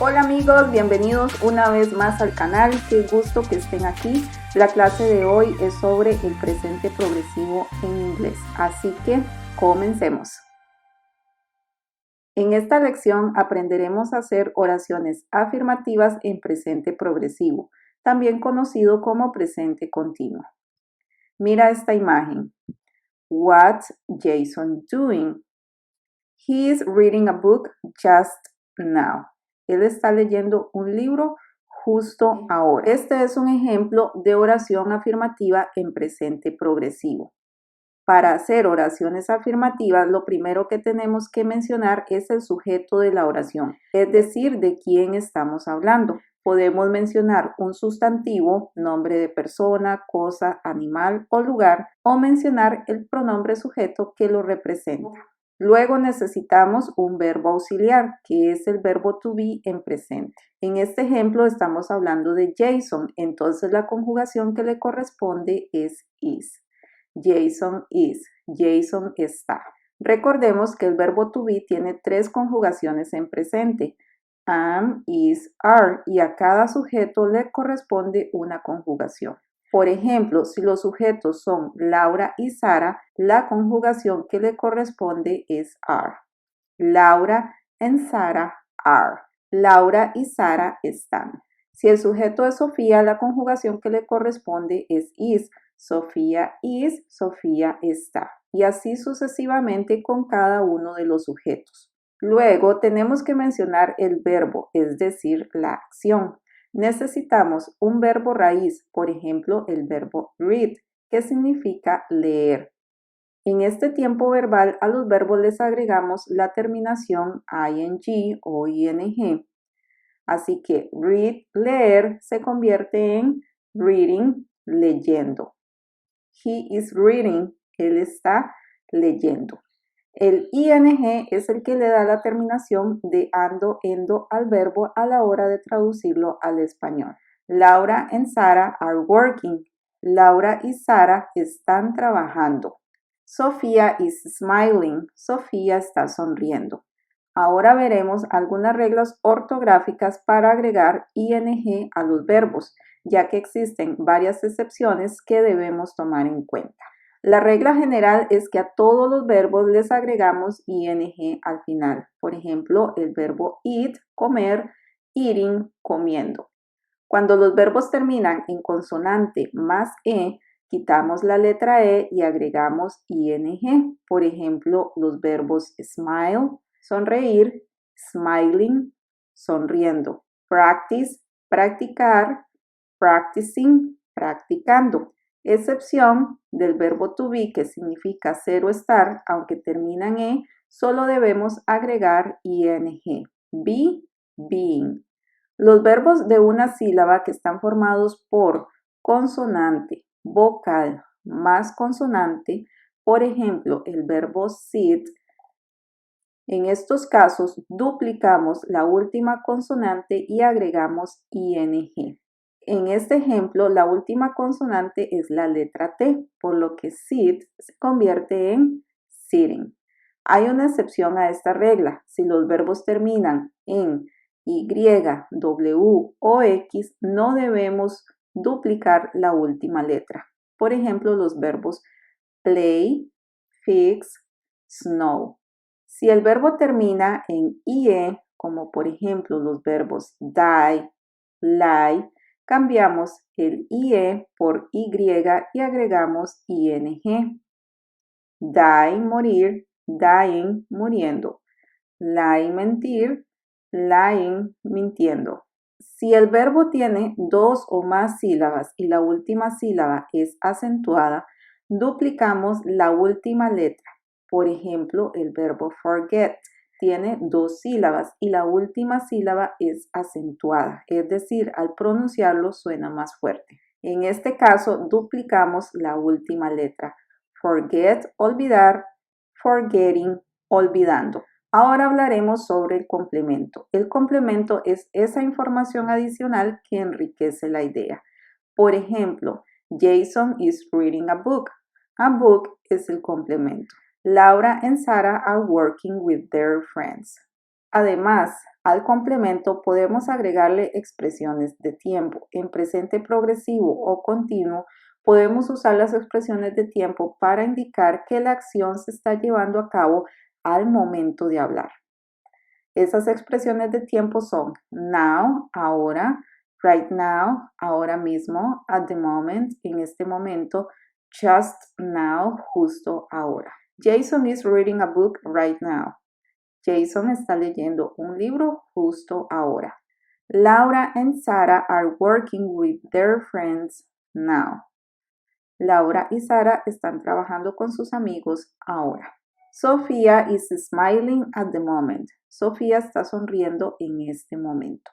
Hola amigos, bienvenidos una vez más al canal, qué gusto que estén aquí. La clase de hoy es sobre el presente progresivo en inglés, así que comencemos. En esta lección aprenderemos a hacer oraciones afirmativas en presente progresivo, también conocido como presente continuo. Mira esta imagen. What's Jason doing? He is reading a book just now. Él está leyendo un libro justo ahora. Este es un ejemplo de oración afirmativa en presente progresivo. Para hacer oraciones afirmativas, lo primero que tenemos que mencionar es el sujeto de la oración, es decir, de quién estamos hablando. Podemos mencionar un sustantivo, nombre de persona, cosa, animal o lugar, o mencionar el pronombre sujeto que lo representa. Luego necesitamos un verbo auxiliar, que es el verbo to be en presente. En este ejemplo estamos hablando de Jason, entonces la conjugación que le corresponde es is. Jason is, Jason está. Recordemos que el verbo to be tiene 3 conjugaciones en presente, am, is, are, y a cada sujeto le corresponde una conjugación. Por ejemplo, si los sujetos son Laura y Sara, la conjugación que le corresponde es are. Laura and Sara are. Laura y Sara están. Si el sujeto es Sofía, la conjugación que le corresponde es is. Sofía is, Sofía está. Y así sucesivamente con cada uno de los sujetos. Luego tenemos que mencionar el verbo, es decir, la acción. Necesitamos un verbo raíz, por ejemplo, el verbo read, que significa leer. En este tiempo verbal a los verbos les agregamos la terminación ing o ing. Así que read, leer, se convierte en reading, leyendo. He is reading, él está leyendo. El ing es el que le da la terminación de ando, endo al verbo a la hora de traducirlo al español. Laura and Sara are working. Laura y Sara están trabajando. Sofía is smiling. Sofía está sonriendo. Ahora veremos algunas reglas ortográficas para agregar ing a los verbos, ya que existen varias excepciones que debemos tomar en cuenta. La regla general es que a todos los verbos les agregamos ing al final. Por ejemplo, el verbo eat, comer, eating, comiendo. Cuando los verbos terminan en consonante más quitamos la letra e y agregamos ing. Por ejemplo, los verbos smile, sonreír, smiling, sonriendo. Practice, practicar, practicing, practicando. Excepción del verbo to be, que significa ser o estar, aunque termina en e, solo debemos agregar ing. Be, being. Los verbos de una sílaba que están formados por consonante, vocal, más consonante, por ejemplo, el verbo sit, en estos casos duplicamos la última consonante y agregamos ing. En este ejemplo, la última consonante es la letra T, por lo que sit se convierte en sitting. Hay una excepción a esta regla. Si los verbos terminan en Y, W o X, no debemos duplicar la última letra. Por ejemplo, los verbos play, fix, snow. Si el verbo termina en IE, como por ejemplo los verbos die, lie, cambiamos el IE por Y y agregamos ING. Die, morir, dying, muriendo. Lie, mentir, lying, mintiendo. Si el verbo tiene 2 o más sílabas y la última sílaba es acentuada, duplicamos la última letra. Por ejemplo, el verbo forget tiene 2 sílabas y la última sílaba es acentuada, es decir, al pronunciarlo suena más fuerte. En este caso, duplicamos la última letra. Forget, olvidar, forgetting, olvidando. Ahora hablaremos sobre el complemento. El complemento es esa información adicional que enriquece la idea. Por ejemplo, Jason is reading a book. A book es el complemento. Laura and Sara are working with their friends. Además, Al complemento podemos agregarle expresiones de tiempo. En presente progresivo o continuo podemos usar las expresiones de tiempo para indicar que la acción se está llevando a cabo al momento de hablar. Esas expresiones de tiempo son now, ahora, right now, ahora mismo, at the moment, en este momento, just now, justo ahora. Jason is reading a book right now. Jason está leyendo un libro justo ahora. Laura and Sarah are working with their friends now. Laura y Sara están trabajando con sus amigos ahora. Sofía is smiling at the moment. Sofía está sonriendo en este momento.